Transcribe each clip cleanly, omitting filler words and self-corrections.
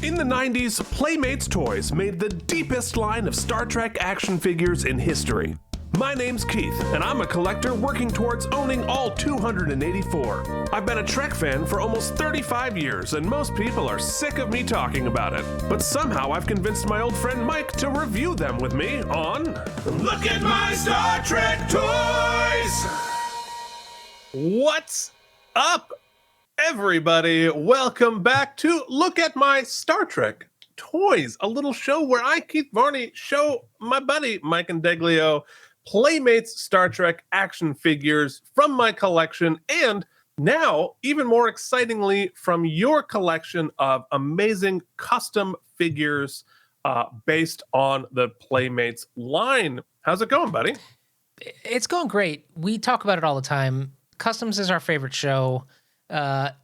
In the 90s, Playmates Toys made the deepest line of Star Trek action figures in history. My name's Keith, and I'm a collector working towards owning all 284. I've been a Trek fan for almost 35 years, and most people are sick of me talking about it. But somehow I've convinced my old friend Mike to review them with me on Look at My Star Trek Toys! What's up, everybody? Welcome back to Look at My Star Trek Toys, a little show where I, Keith Varney, show my buddy Mike Indeglio Playmates Star Trek action figures from my collection, and now, even more excitingly, from your collection of amazing custom figures based on the Playmates line. How's it going, buddy? It's going great. We talk about it all the time. Customs is our favorite show.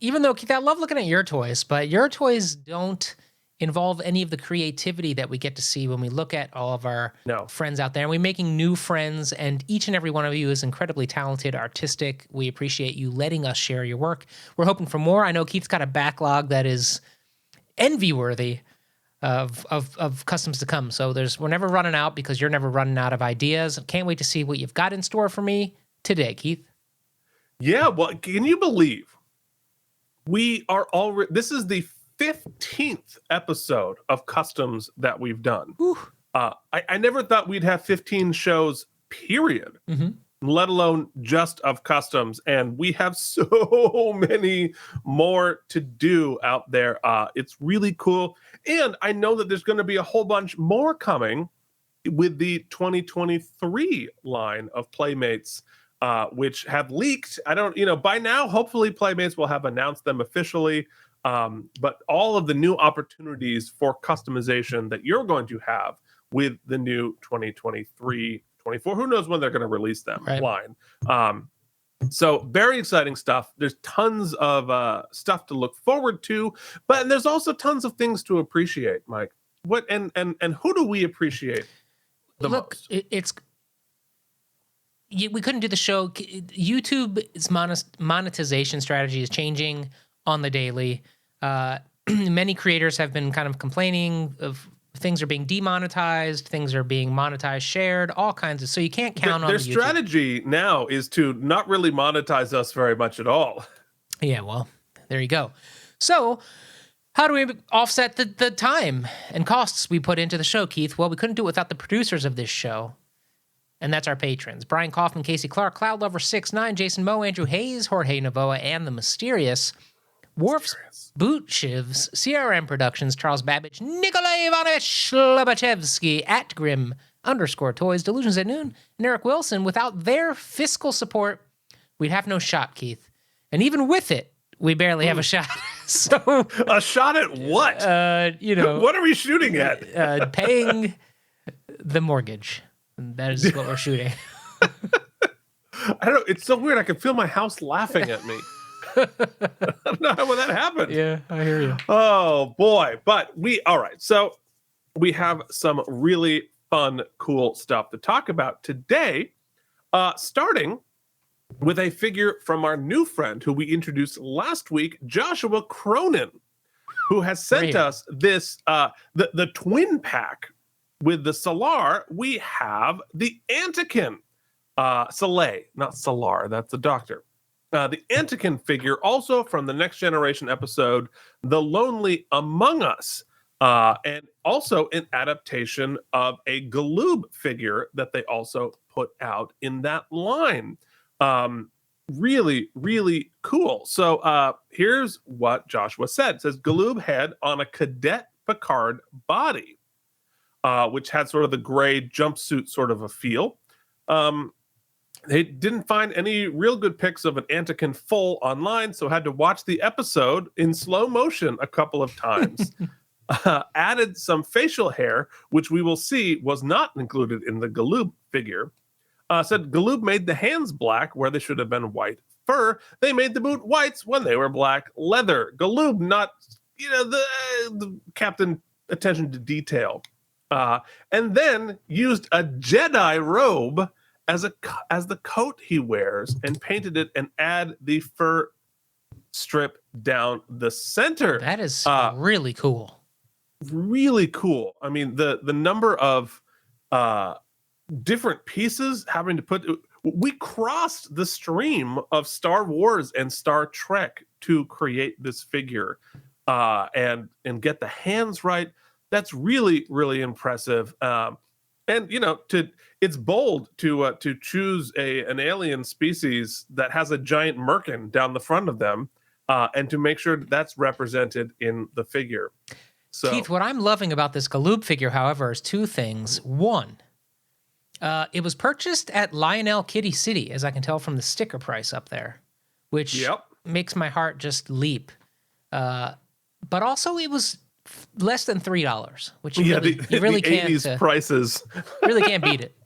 Even though, Keith, I love looking at your toys, but your toys don't involve any of the creativity that we get to see when we look at all of our friends out there. And we're making new friends, and each and every one of you is incredibly talented, artistic. We appreciate you letting us share your work. We're hoping for more. I know Keith's got a backlog that is envy-worthy of customs to come. So we're never running out because you're never running out of ideas. Can't wait to see what you've got in store for me today, Keith. Yeah, well, can you believe we are already... This is the 15th episode of Customs that we've done. I never thought we'd have 15 shows, period, let alone just of Customs. And we have so many more to do out there. It's really cool. And I know that there's going to be a whole bunch more coming with the 2023 line of Playmates, which have leaked. By now, hopefully Playmates will have announced them officially. But all of the new opportunities for customization that you're going to have with the new 2023, 24, who knows when they're going to release them line. So very exciting stuff. There's tons of stuff to look forward to, but there's also tons of things to appreciate, Mike. What and who do we appreciate the most? We couldn't do the show. YouTube's monetization strategy is changing on the daily. Many creators have been kind of complaining of things are being demonetized, things are being monetized, shared, all kinds of. So you can't count on their strategy now is to not really monetize us very much at all. Yeah, well, there you go. So how do we offset the time and costs we put into the show, Keith? Well, we couldn't do it without the producers of this show. And that's our patrons: Brian Kaufman, Casey Clark, Cloud Lover 69, Jason Moe, Andrew Hayes, Jorge Navoa, and the mysterious Worf's Boot Shivs, CRM Productions, Charles Babbage, Nikolai Ivanovich Lobachevsky, @Grim_Toys, Delusions at Noon, and Eric Wilson. Without their fiscal support, we'd have no shot, Keith. And even with it, we barely have a shot. So a shot at what? What are we shooting at? Paying the mortgage. That is what we're shooting. I don't know. It's so weird. I can feel my house laughing at me. I don't know how that happened. Yeah, I hear you. Oh, boy. But all right. So we have some really fun, cool stuff to talk about today, starting with a figure from our new friend who we introduced last week, Joshua Cronan, who has sent us this, the twin pack. With the Solar, we have the Antican, Soleil, not Solar, that's the doctor. The Antican figure, also from the Next Generation episode, The Lonely Among Us, and also an adaptation of a Galoob figure that they also put out in that line. Really, really cool. So here's what Joshua said. It says, Galoob head on a Cadet Picard body. Which had sort of the gray jumpsuit sort of a feel. They didn't find any real good pics of an Antican full online, so had to watch the episode in slow motion a couple of times. Added some facial hair, which we will see was not included in the Galoob figure. Said Galoob made the hands black where they should have been white fur. They made the boot whites when they were black leather. Galoob not, the captain attention to detail. And then used a Jedi robe as the coat he wears and painted it and add the fur strip down the center. That is really cool. really cool. I mean, the number of different pieces having to put. We crossed the stream of Star Wars and Star Trek to create this figure, and get the hands right. That's really, really impressive. And it's bold to choose an alien species that has a giant merkin down the front of them, and to make sure that's represented in the figure. So, Keith, what I'm loving about this Galoob figure, however, is two things. One, it was purchased at Lionel Kitty City, as I can tell from the sticker price up there, which makes my heart just leap. But also, it was less than $3, which you really the can't. 80s prices really can't beat it.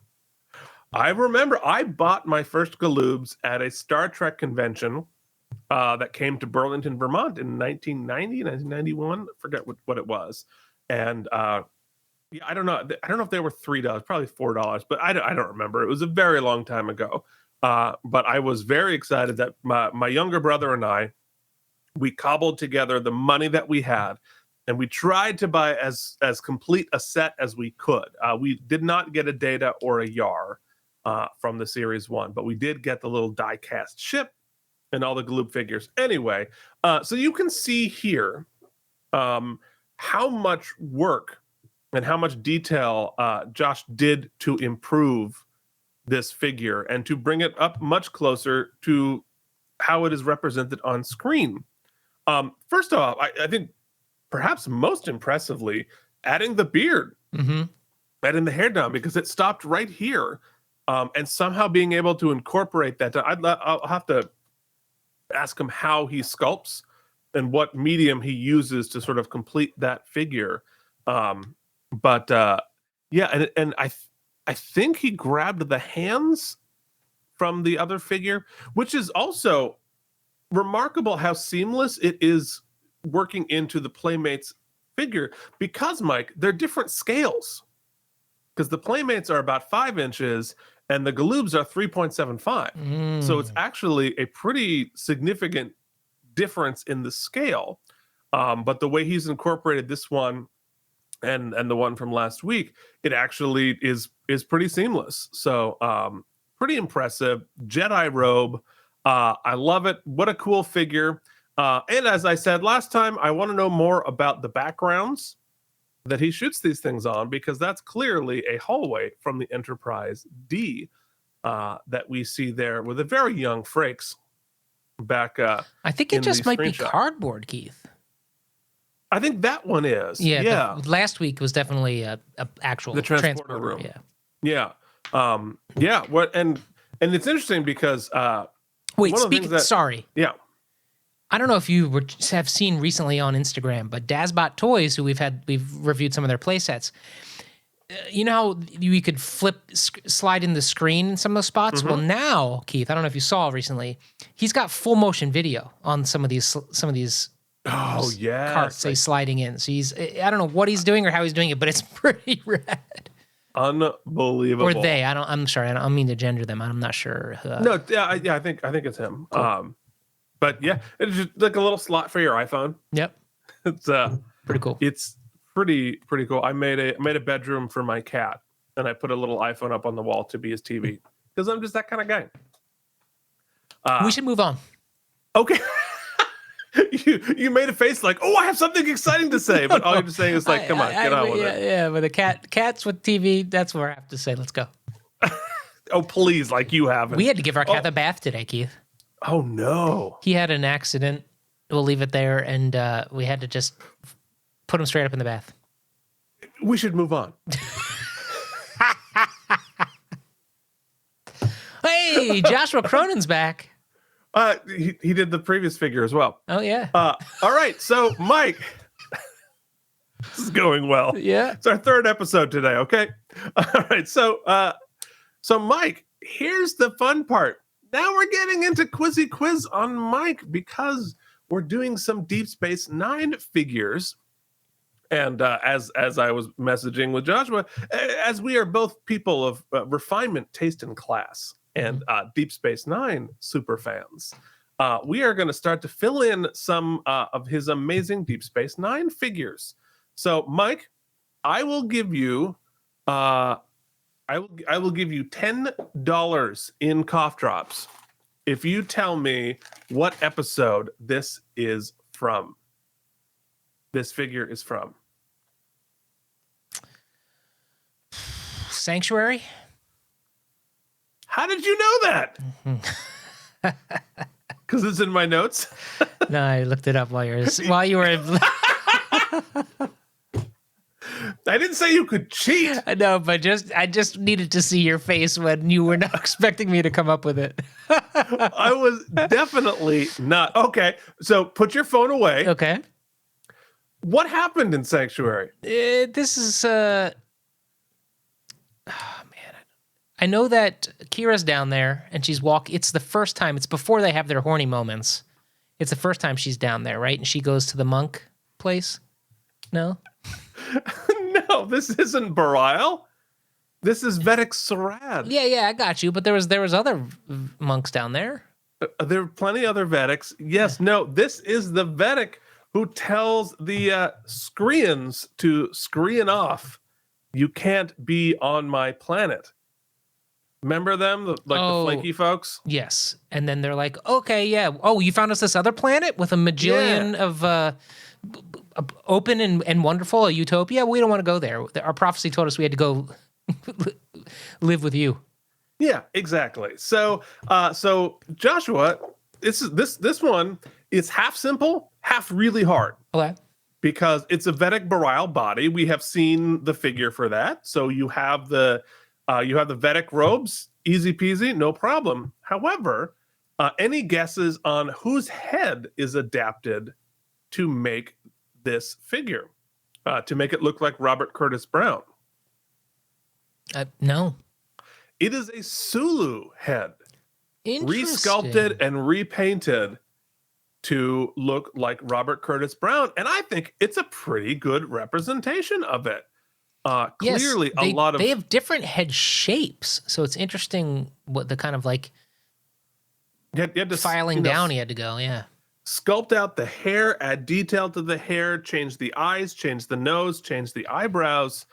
I remember I bought my first Galoobs at a Star Trek convention that came to Burlington, Vermont in 1990, 1991. I forget what it was. And I don't know. I don't know if they were $3, probably $4, but I don't remember. It was a very long time ago. But I was very excited that my younger brother and we cobbled together the money that we had, and we tried to buy as complete a set as we could. We did not get a Data or a Yar from the Series 1, but we did get the little die-cast ship and all the Galoob figures. Anyway, so you can see here how much work and how much detail Josh did to improve this figure and to bring it up much closer to how it is represented on screen. First off, I think perhaps most impressively, adding the beard, adding the hair down, because it stopped right here, and somehow being able to incorporate that. I'll have to ask him how he sculpts and what medium he uses to sort of complete that figure. But I think he grabbed the hands from the other figure, which is also remarkable how seamless it is working into the Playmates figure, because, Mike, they're different scales. Because the Playmates are about 5 inches and the Galoobs are 3.75. So it's actually a pretty significant difference in the scale. But the way he's incorporated this one and the one from last week, it actually is pretty seamless. So pretty impressive. Jedi robe. I love it. What a cool figure. And as I said last time, I want to know more about the backgrounds that he shoots these things on, because that's clearly a hallway from the Enterprise D that we see there with a very young Frakes back. I think it just might be cardboard, Keith. I think that one is. Yeah. Last week was definitely a actual the transporter room. Yeah. What and it's interesting because wait, sorry. Yeah. I don't know if you have seen recently on Instagram, but Dazbot Toys, who we've reviewed some of their play sets. You know how you could slide in the screen in some of those spots? Well, now, Keith, I don't know if you saw recently, he's got full motion video on some of these carts he's sliding in. So I don't know what he's doing or how he's doing it, but it's pretty rad. Unbelievable. Or they. I'm sorry. I don't mean to gender them. I'm not sure. No, I think it's him. Cool. But yeah, it's just like a little slot for your iPhone. Yep. It's pretty cool. It's pretty cool. I made a bedroom for my cat, and I put a little iPhone up on the wall to be his TV, because I'm just that kind of guy. We should move on. Okay. You made a face like, oh, I have something exciting to say, but all you're just saying is like, come on, get on with it. Yeah, but the cats with TV, that's where I have to say, let's go. Oh, please, like you haven't. We had to give our cat a bath today, Keith. Oh, no. He had an accident. We'll leave it there, and we had to just put him straight up in the bath. We should move on. Hey, Joshua Cronan's back. He did the previous figure as well. Oh, yeah. All right, so Mike, this is going well. Yeah. It's our 3rd episode today, okay? All right, so Mike, here's the fun part. Now we're getting into Quizzy Quiz on Mike, because we're doing some Deep Space Nine figures. And as I was messaging with Joshua, as we are both people of refinement, taste, and class, and Deep Space Nine super fans, we are going to start to fill in some of his amazing Deep Space Nine figures. So, Mike, I will give you, I will give you $10 in cough drops if you tell me what episode this is from. This figure is from. Sanctuary? How did you know that? Because it's in my notes. No, I looked it up while you were. I didn't say you could cheat. No, but I just needed to see your face when you were not expecting me to come up with it. I was definitely not. Okay, so put your phone away. Okay. What happened in Sanctuary? This is oh man, I know that Kira's down there and she's It's the first time. It's before they have their horny moments. It's the first time she's down there, right? And she goes to the monk place. No. No, this isn't Barile. This is Vedek Sorad. Yeah, I got you. But there was other monks down there. There are plenty other Vedeks. Yes, no, this is the Vedek who tells the Skreans to Skrean off. You can't be on my planet. Remember them, the flaky folks? Yes. And then they're like, okay, yeah. Oh, you found us this other planet with a majillion of open and wonderful, a utopia? We don't want to go there. Our prophecy told us we had to go live with you. Yeah, exactly. So Joshua, this one is half simple, half really hard. Okay. Because it's a Vedek Barile body. We have seen the figure for that. So you have the Vedek robes, easy peasy, no problem. However, any guesses on whose head is adapted to make this figure, to make it look like Robert Curtis Brown? No. It is a Sulu head, Interesting. resculpted and repainted to look like Robert Curtis Brown, and I think it's a pretty good representation of it. Clearly, yes, they have different head shapes, so it's interesting what the kind of like you had to, filing down he had to go. Yeah, sculpt out the hair, add detail to the hair, change the eyes, change the nose, change the eyebrows,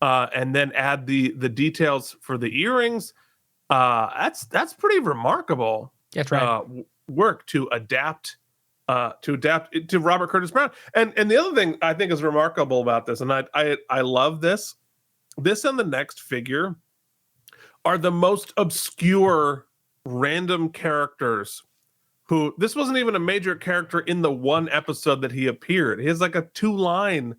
and then add the details for the earrings. That's pretty remarkable. That's right. Work to adapt to Robert Curtis Brown. And the other thing I think is remarkable about this, and I love this and the next figure are the most obscure random characters who, this wasn't even a major character in the one episode that he appeared. He has like a 2-line,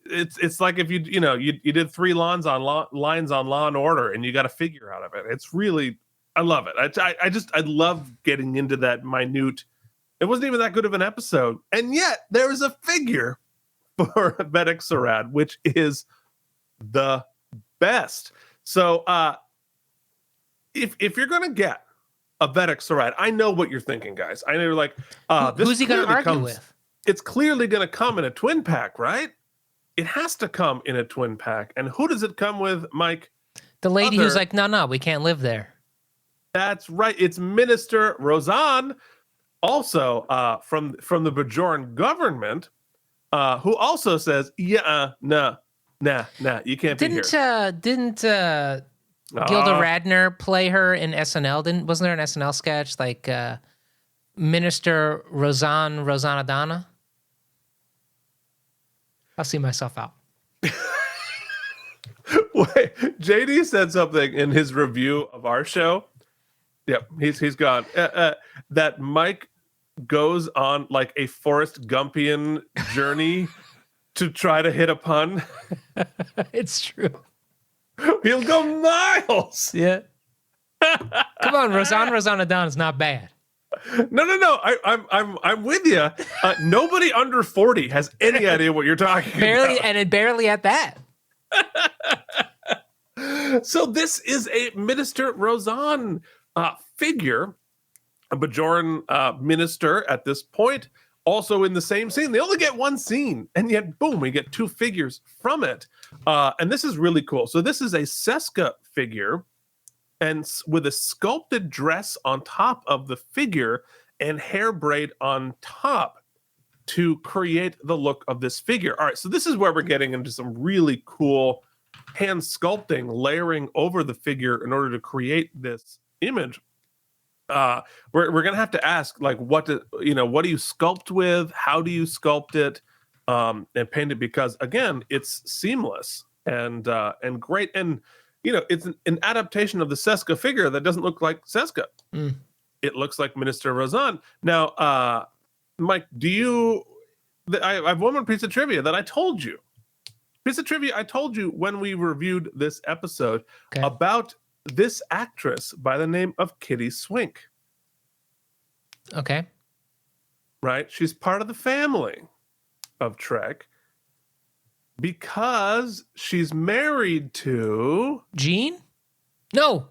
it's like if you did 3 lines on Law and Order and you got a figure out of it. It's really, I love it. I love getting into that minute. It wasn't even that good of an episode, and yet there is a figure for Vedek Sorad, which is the best. So, if you're gonna get a Vedek Sorad, I know what you're thinking, guys. I know you're like, who's he gonna argue with? It's clearly gonna come in a twin pack, right? It has to come in a twin pack, and who does it come with, Mike? The lady who's like, no, we can't live there. That's right. It's Minister Rozan, also from the Bajoran government, who also says, nah, you can't be here. Didn't Gilda Radner play her in SNL? Wasn't there an SNL sketch like Minister Rosanadana? I'll see myself out. Wait, JD said something in his review of our show. Yep, he's gone. That Mike goes on like a Forrest Gumpian journey to try to hit a pun. It's true. He'll go miles. Yeah. Come on, Rosanadana is not bad. No. I'm with you. Nobody under 40 has any idea what you're talking about. And barely at that. So this is a Minister Rozan figure, a Bajoran minister at this point, also in the same scene. They only get one scene, and yet, boom, we get 2 figures from it. And this is really cool. So this is a Seska figure, and with a sculpted dress on top of the figure and hair braid on top. to create the look of this figure. All right, so this is where we're getting into some really cool hand sculpting, layering over the figure in order to create this image. We're gonna have to ask, like, what do you sculpt with? How do you sculpt it and paint it? Because again, it's seamless and great, and it's an adaptation of the Seska figure that doesn't look like Seska. It looks like Minister Rozan. Now, Mike, I have one more piece of trivia that I told you. I told you when we reviewed this episode about this actress by the name of Kitty Swink. Okay. Right? She's part of the family of Trek because she's married to Jean? No.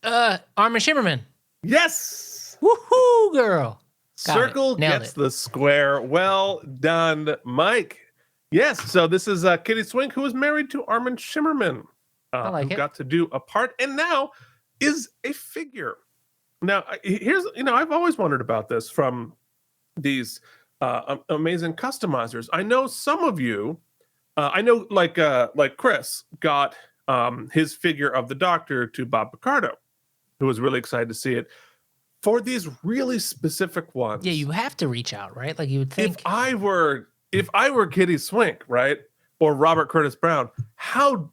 Armin Shimmerman. Yes. Woohoo, girl. Circle gets the square. Well done, Mike. Yes, so this is Kitty Swink, who is married to Armin Shimmerman, who got to do a part and now is a figure. Now, here's, I've always wondered about this from these amazing customizers. I know some of you, like Chris got his figure of the Doctor to Bob Picardo, who was really excited to see it. For these really specific ones. Yeah, you have to reach out, right? Like you would think. If I were Kitty Swink, right, or Robert Curtis Brown, how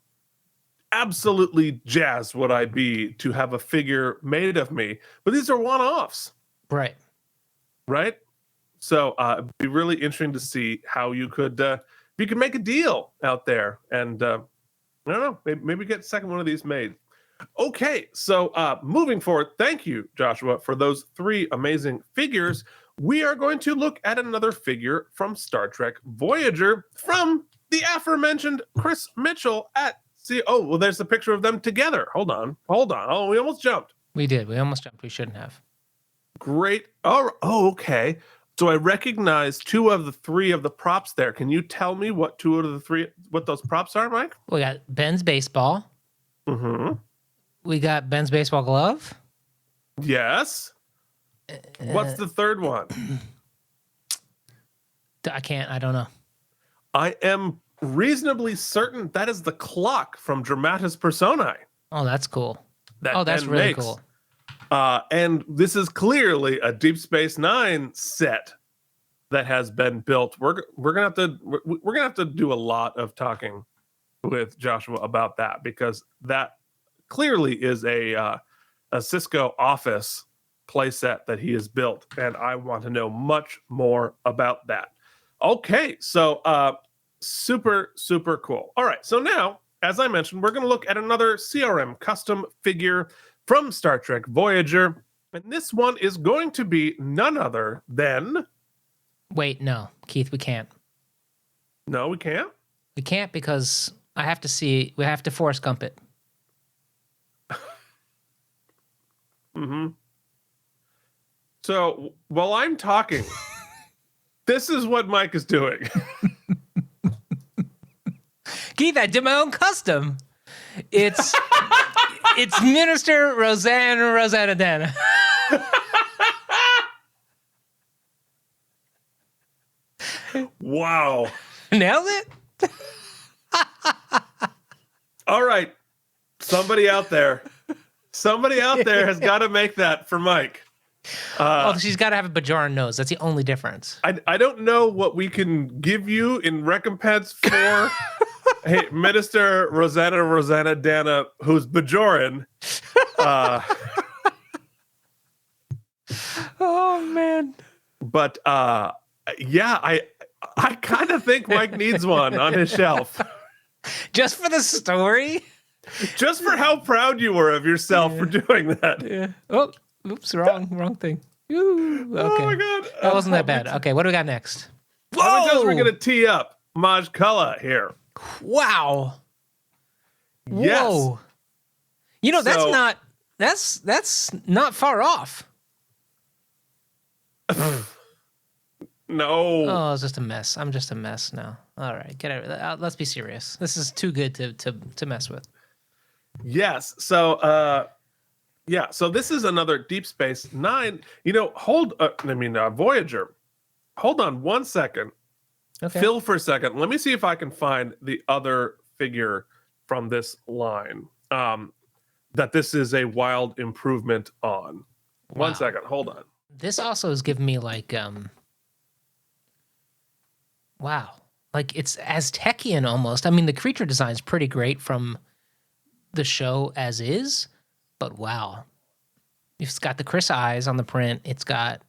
absolutely jazzed would I be to have a figure made of me? But these are one-offs, right? So it'd be really interesting to see how you could make a deal out there, and I don't know, maybe get a second one of these made. Okay, so moving forward, thank you, Joshua, for those 3 amazing figures. We are going to look at another figure from Star Trek Voyager from the aforementioned Chris Mitchell at well, there's a picture of them together. Hold on. Oh, we almost jumped. We did. We almost jumped. We shouldn't have. Great. Oh, okay. So I recognize 2 of the 3 of the props there. Can you tell me what 2 of the 3, what those props are, Mike? We got Ben's baseball. Mm-hmm. We got Ben's baseball glove. Yes. What's the 3rd one? I don't know. I am reasonably certain that is the clock from Dramatis Personae. Oh, that's cool. That's really cool. And this is clearly a Deep Space Nine set that has been built. We're gonna have to do a lot of talking with Joshua about that, because that clearly is a Cisco Office playset that he has built, and I want to know much more about that. Okay, so super cool. All right, so now, as I mentioned, we're going to look at another CRM custom figure from Star Trek Voyager, and this one is going to be none other than... Wait, no, Keith, we can't. No, we can't? We can't, because we have to Forrest Gump it. Mm-hmm. So while I'm talking, this is what Mike is doing. Keith, I did my own custom. It's Minister Rosanna Dana. Wow. Nailed it? All right. Somebody out there has got to make that for Mike. She's got to have a Bajoran nose. That's the only difference. I don't know what we can give you in recompense for hey, Minister Rosanna Dana, who's Bajoran. Oh, man. But yeah, I kind of think Mike needs one on his shelf. Just for the story? Just for how proud you were of yourself for doing that. Yeah. Oh, oops, wrong thing. Ooh, okay. Oh my god. That wasn't that bad. Okay, what do we got next? How many times we're gonna tee up Maj Cullah here? Wow. Yes. Whoa. That's not far off. No. Oh, it's just a mess. I'm just a mess now. All right, get out. Let's be serious. This is too good to mess with. Yes. So, So this is another Deep Space Nine. Voyager hold on one second. Okay. Phil for a second. Let me see if I can find the other figure from this line that this is a wild improvement on. Wow. 1 second. Hold on. This also has given me like, wow, like it's Aztecian almost. I mean, the creature design is pretty great from the show as is, but wow. It's got the Chris eyes on the print. It's got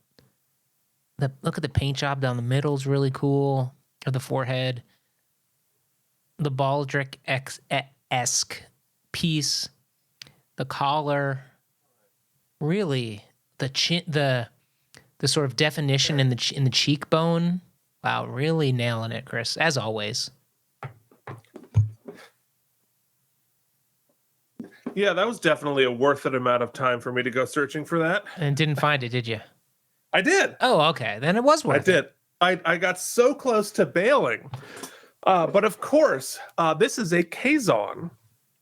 look at the paint job down the middle is really cool. Or the forehead. The Baldric-esque piece. The collar. Really, the chin, the sort of definition in the cheekbone. Wow, really nailing it, Chris, as always. Yeah, that was definitely a worth it amount of time for me to go searching for that. And didn't find it, did you? I did. Oh, okay. Then it was worth it. I did. I got so close to bailing. But of course, this is a Kazon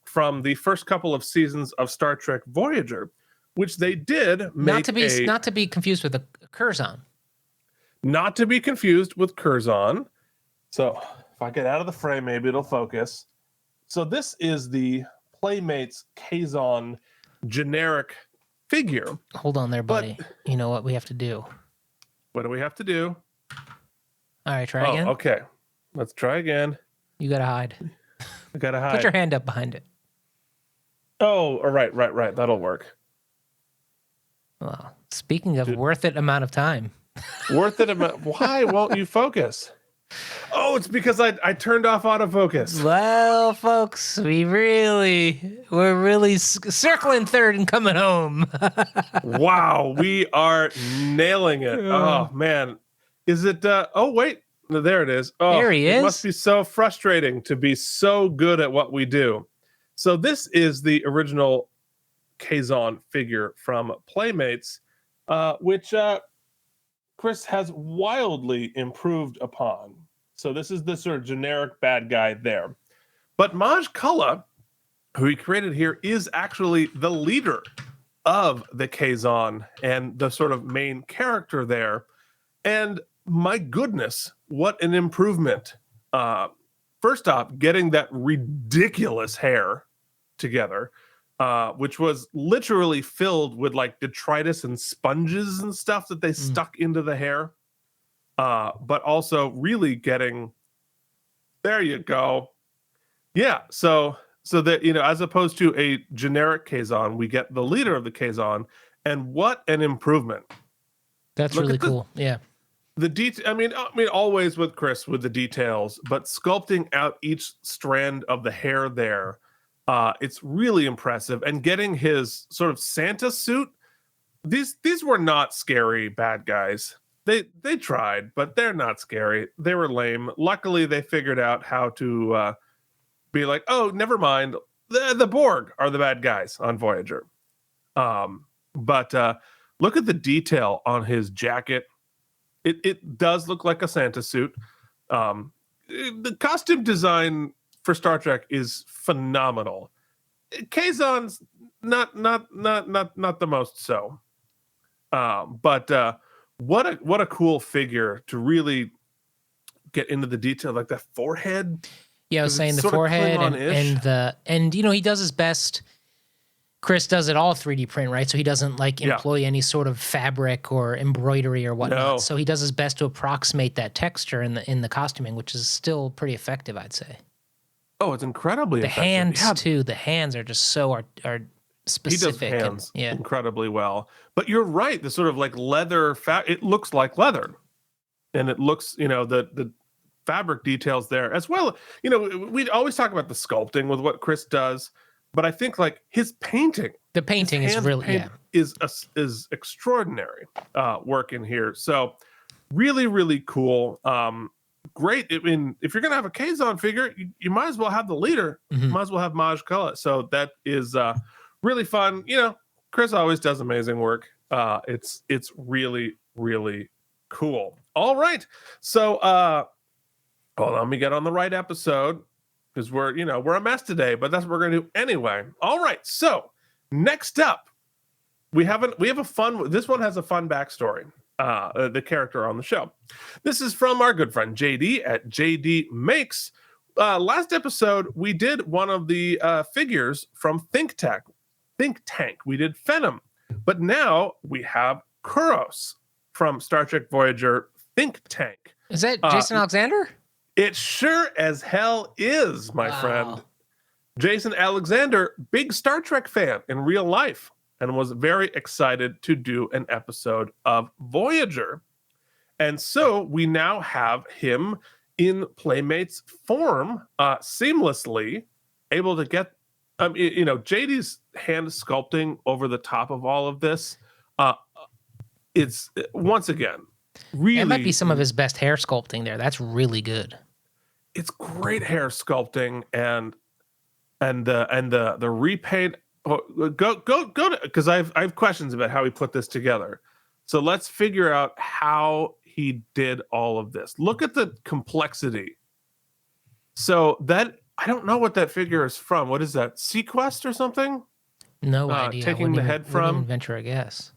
from the first couple of seasons of Star Trek Voyager, which they did make not to be confused with a Curzon. Not to be confused with Curzon. So if I get out of the frame, maybe it'll focus. So this is the Playmates Kazon generic figure. Hold on there, buddy. You know what we have to do. What do we have to do? All right, try again. Okay. Let's try again. You gotta hide. I gotta hide. Put your hand up behind it. Oh, all right. That'll work. Well, speaking of worth it amount of time. Worth it amount. Why won't you focus? Oh, it's because I turned off autofocus. Well, folks, we're really circling third and coming home. Wow, we are nailing it. Oh man, is it? Oh wait, there it is. Oh, there he is. It must be so frustrating to be so good at what we do. So this is the original Kazon figure from Playmates, which Chris has wildly improved upon. So this is the sort of generic bad guy there. But Maj Cullah, who he created here, is actually the leader of the Kazon and the sort of main character there. And my goodness, what an improvement. First off, getting that ridiculous hair together, which was literally filled with like detritus and sponges and stuff that they stuck into the hair. But also really getting, there you go. Yeah. So that, as opposed to a generic Kazon, we get the leader of the Kazon, and what an improvement. That's really cool. Yeah. The detail, I mean, always with Chris with the details, but sculpting out each strand of the hair there, it's really impressive. And getting his sort of Santa suit, these were not scary bad guys. They tried, but they're not scary. They were lame. Luckily, they figured out how to be like, oh, never mind. The Borg are the bad guys on Voyager. But look at the detail on his jacket. It does look like a Santa suit. The costume design for Star Trek is phenomenal. Kazon's not the most so. But what a cool figure to really get into the detail, like that forehead. Yeah, I was saying the forehead and he does his best. Chris does it all 3D print, right? So he doesn't employ any sort of fabric or embroidery or whatnot. No. So he does his best to approximate that texture in the costuming, which is still pretty effective, I'd say. Oh, it's incredibly effective. The hands too. The hands are just so are specific. He does hands incredibly well. But you're right. The sort of like leather, it looks like leather, and it looks, the fabric details there as well. We always talk about the sculpting with what Chris does, but I think like his painting, the painting is really is extraordinary work in here. So really, really cool. Great. I mean, if you're gonna have a Kazon figure, you might as well have the leader. Mm-hmm. Might as well have Maj Cullah. So that is really fun. Chris always does amazing work. It's really, really cool. All right. So let me get on the right episode, because we're a mess today, but that's what we're gonna do anyway. All right. So next up, we have a fun. This one has a fun backstory. the character on the show. This is from our good friend JD at JD Makes. Last episode, we did one of the figures from Think Tank. We did Phenom. But now we have Kurros from Star Trek Voyager Think Tank. Is that Jason Alexander? It sure as hell is, my friend. Jason Alexander, big Star Trek fan in real life, and was very excited to do an episode of Voyager. And so we now have him in Playmates form, seamlessly able to get, JD's hand sculpting over the top of all of this. It's, once again, really. It might be some of his best hair sculpting there. That's really good. It's great hair sculpting and the repaint. Go to, because I have questions about how he put this together. So let's figure out how he did all of this. Look at the complexity. So that, I don't know what that figure is from. What is that? Sequest or something? No idea. Taking the head from venture, I guess.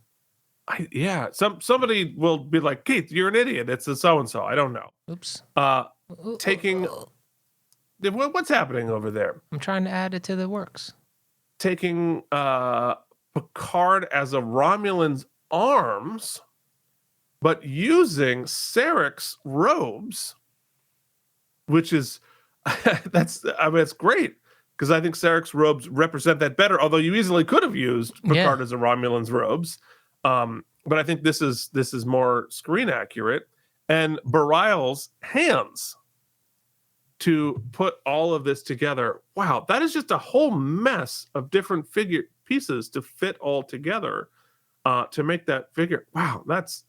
Somebody will be like, Keith, you're an idiot. It's a so and so. I don't know. Oops. Taking. What's happening over there? I'm trying to add it to the works. Taking Picard as a Romulan's arms, but using Sarek's robes, which is it's great because I think Sarek's robes represent that better. Although you easily could have used Picard as a Romulan's robes, but I think this is more screen accurate. And Bareilles' hands to put all of this together. Wow, that is just a whole mess of different figure pieces to fit all together to make that figure. Wow, that's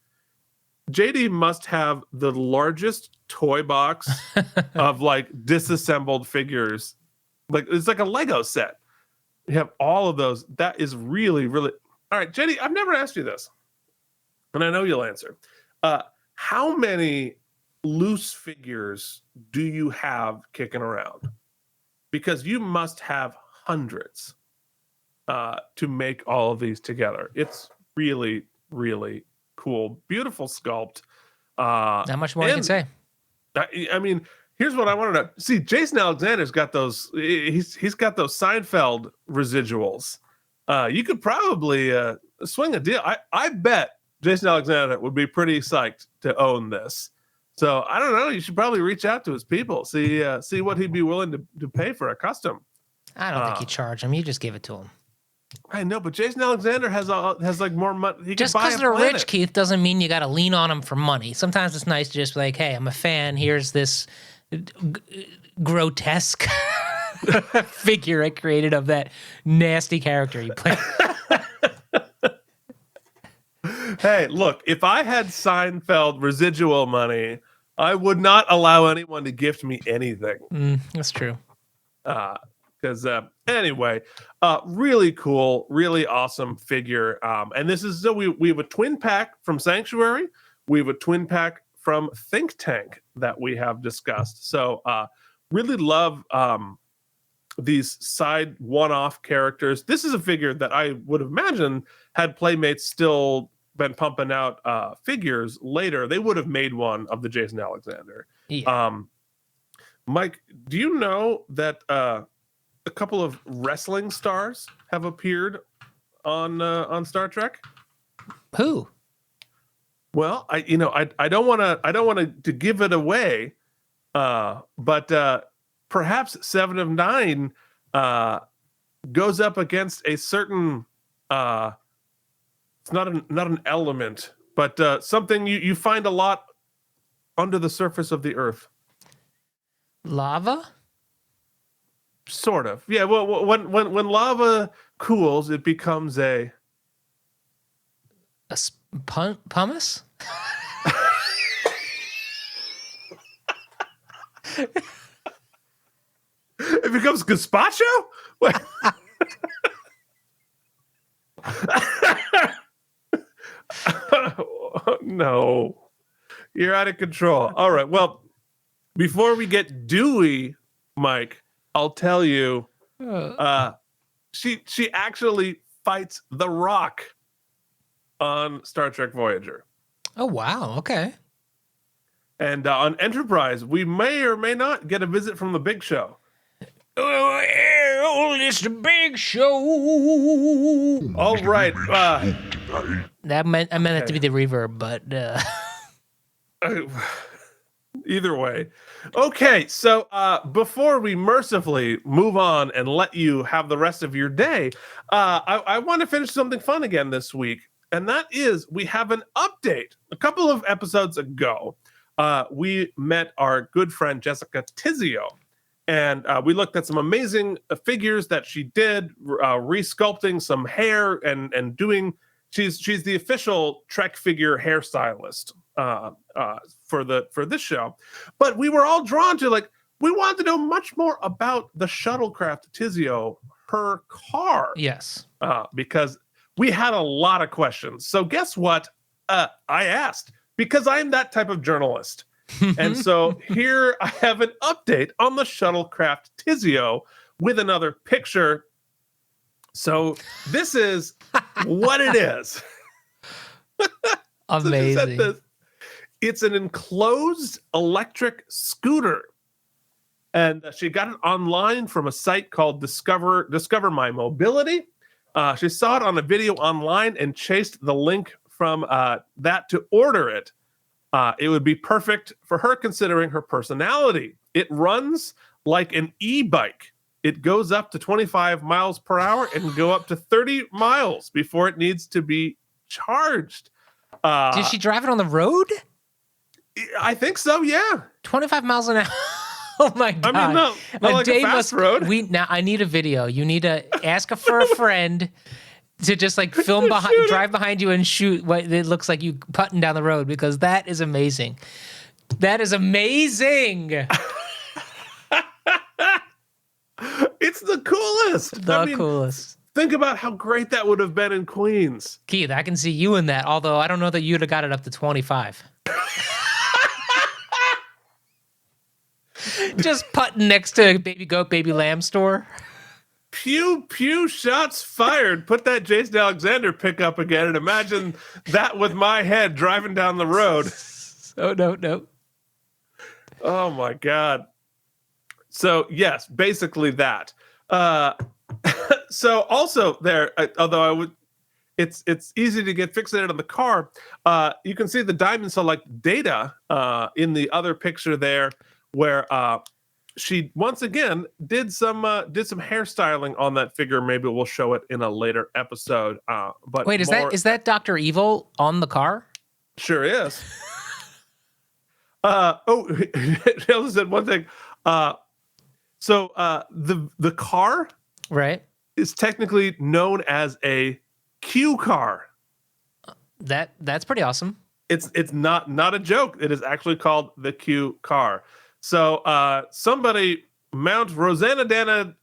JD must have the largest toy box of like disassembled figures. Like it's like a Lego set. You have all of those. That is really, really all right. JD, I've never asked you this, and I know you'll answer. How many loose figures do you have kicking around? Because you must have hundreds to make all of these together. It's really, really cool. Beautiful sculpt. Not much more I can say. I mean, here's what I want to know. See, Jason Alexander's got those. He's got those Seinfeld residuals. You could probably swing a deal. I bet Jason Alexander would be pretty psyched to own this. So I don't know. You should probably reach out to his people, see what he'd be willing to pay for a custom. I don't think you charge him. You just give it to him. I know, but Jason Alexander has like more money. Just because they're rich, Keith, doesn't mean you got to lean on them for money. Sometimes it's nice to just be like, hey, I'm a fan. Here's this grotesque figure I created of that nasty character you play. Hey, look, if I had Seinfeld residual money, I would not allow anyone to gift me anything. That's true. Because anyway, really cool, really awesome figure. And this is so we have a twin pack from Sanctuary. We have a twin pack from Think Tank that we have discussed. So really love these side one-off characters. This is a figure that I would imagine had Playmates still been pumping out figures later, they would have made one of the Jason Alexander. Yeah. Mike, do you know that a couple of wrestling stars have appeared on Star Trek? Who? Well, I don't want to give it away, but perhaps Seven of Nine goes up against a certain. It's not an element, but something you find a lot under the surface of the Earth. Lava? Sort of. Yeah. Well, when lava cools, it becomes a pumice? It becomes gazpacho? What? No, you're out of control. All right. Well, before we get dewy, Mike, I'll tell you, she actually fights The Rock on Star Trek Voyager. Oh, wow. Okay. And on Enterprise, we may or may not get a visit from the Big Show. Oh, it's the Big Show. All right. I meant that to be the reverb, but either way. Okay, so before we mercifully move on and let you have the rest of your day, I want to finish something fun again this week, and that is we have an update. A couple of episodes ago, we met our good friend Jessica Tiseo, and we looked at some amazing figures that she did, resculpting some hair and doing. She's the official Trek figure hairstylist for this show, but we were all drawn to we wanted to know much more about the Shuttlecraft Tiseo, her car. yes. Because we had a lot of questions. So guess what? I asked because I'm that type of journalist. And so here I have an update on the Shuttlecraft Tiseo with another picture. So this is what it is. Amazing. It's an enclosed electric scooter. And she got it online from a site called Discover My Mobility. She saw it on a video online and chased the link from that to order it. It would be perfect for her considering her personality. It runs like an e-bike. It goes up to 25 miles per hour and can go up to 30 miles before it needs to be charged. Did she drive it on the road? I think so, yeah. 25 miles an hour. Oh my god! I mean, not like a fast road. Now I need a video. You need to ask for a friend to just film drive behind you and shoot what it looks like you putting down the road, because that is amazing. That is amazing. It's the coolest. Coolest. Think about how great that would have been in Queens. Keith, I can see you in that, although I don't know that you'd have got it up to 25. Just putting next to Baby Goat, Baby Lamb store. Pew, pew, shots fired. Put that Jason Alexander pick up again and imagine that with my head driving down the road. Oh, no. Oh, my God. So, yes, basically that. So also there, although it's easy to get fixated on the car. You can see the Diamond Select data in the other picture there, where she once again did some hairstyling on that figure. Maybe we'll show it in a later episode. But wait, is that Dr. Evil on the car? Sure is. Taylor said one thing. So the car, right, is technically known as a Q car. That's pretty awesome. It's not a joke. It is actually called the Q car. So somebody mount Rosanna Dana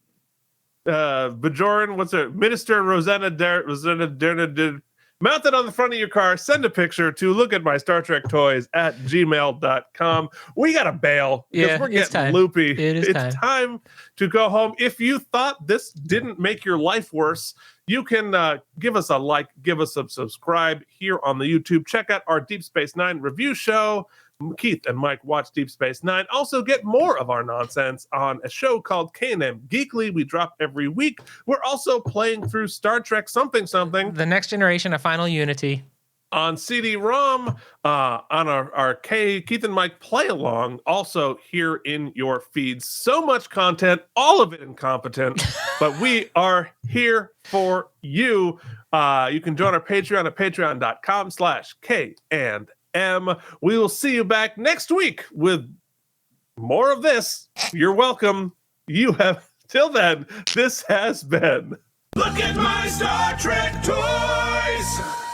Bajoran, what's her Minister Rosanna Dana mount it on the front of your car, send a picture to look at my Star Trek toys at gmail.com. We gotta bail because we're getting loopy. It's time to go home. If you thought this didn't make your life worse, you can give us a like, give us a subscribe here on the YouTube. Check out our Deep Space Nine review show. Keith and Mike watch Deep Space Nine. Also get more of our nonsense on a show called K&M Geekly. We drop every week. We're also playing through Star Trek something. The Next Generation of Final Unity. On CD-ROM, on our Keith and Mike play along, also here in your feeds. So much content, all of it incompetent, but we are here for you. You can join our Patreon at patreon.com/K&M. We will see you back next week with more of this. You're welcome. You have, till then, this has been Look at My Star Trek Toys!